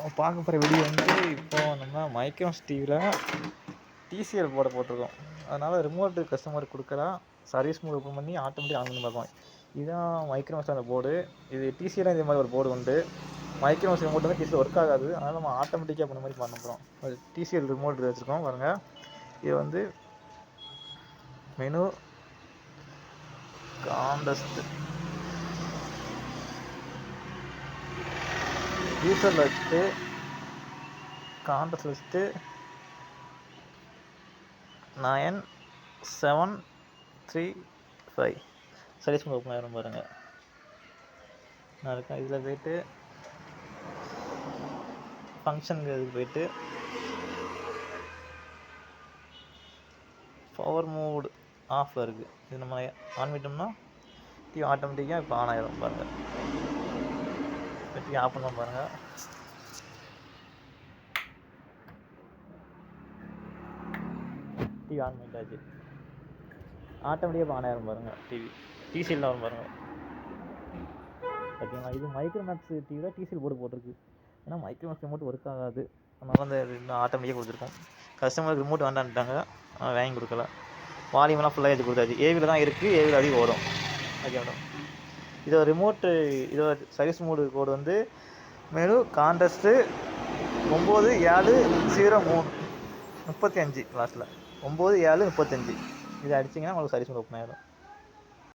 நம்ம பார்க்க போகிற வீடியோ வந்து இப்போது நம்ம மைக்ரோமேக்ஸ் டிவியில் டிசிஎல் போர்டை போட்டிருக்கோம். அதனால் ரிமோட்டு கஸ்டமருக்கு கொடுக்கலாம். சர்வீஸ் மோட் ஓப்பன் பண்ணி ஆட்டோமேட்டிக் ஆன் பண்ணி பார்ப்போம். இதுதான் மைக்ரோமேக்ஸ் அந்த போர்டு. இது டிசிஎல் இதே மாதிரி ஒரு போர்டு உண்டு. மைக்ரோமேக்ஸ் ரிமோட் வந்து டிசிஎல் ஒர்க் ஆகாது. அதனால் நம்ம ஆட்டோமேட்டிக்காக பண்ண மாதிரி பண்ண போகிறோம். அது டிசிஎல் ரிமோட் வச்சுருக்கோம் பாருங்கள். இது வந்து மெனு காண்டஸ்ட் யூசரில் வச்சுட்டு காண்டஸ்ட் வச்சுட்டு 9735 சர்வீஸ் மோட் ஓப்பன் ஆகிரும் பாருங்கள். நான் இருக்கேன் இதில் போய்ட்டு ஃபங்க்ஷனுக்கு போய்ட்டு பவர் மோடு ஆஃபில் இருக்குது. இது நம்ம ஆன் பண்ணிட்டோம்னா டிவி ஆட்டோமேட்டிக்காக இப்போ ஆன் ஆகிடும் பாருங்கள். டிவி ஆஃப் பண்ணலாம் பாருங்கள். டிவி ஆன் பண்ணிட்டாச்சு. ஆட்டோமேட்டிக்காக ஆன் ஆகிரும் பாருங்கள். டிசிஎல் ஆகும் பாருங்கள். ஓகேங்களா? இது மைக்ரோமேக்ஸ் டிவியில் டிசிஎல் போர்டு போட்டிருக்கு. ஏன்னா மைக்ரோமேக்ஸ் ரிமோட் ஒர்க் ஆகாது. அதனால அந்த ஆட்டோமேட்டிக்காக கொடுத்துருக்கோம். கஸ்டமருக்கு ரிமோட் வேண்டான்ட்டாங்க, வாங்கி கொடுக்கல. வால்யூம்லாம் ஃபுல்லாக ஏற்றி கொடுத்தாச்சு. ஏவியில் தான் இருக்குது, ஏவியில் அதிகம் ஓடும். Okay madam. இதோட ரிமோட்டு இதோட சர்வீஸ் மோடு கோடு வந்து மெனு காண்டஸ்ட்டு 970335 லாஸ்ட்டில் 9735. இதை அடிச்சிங்கன்னா உங்களுக்கு சர்வீஸ் மோட் ஓப்பன் ஆகிடும்.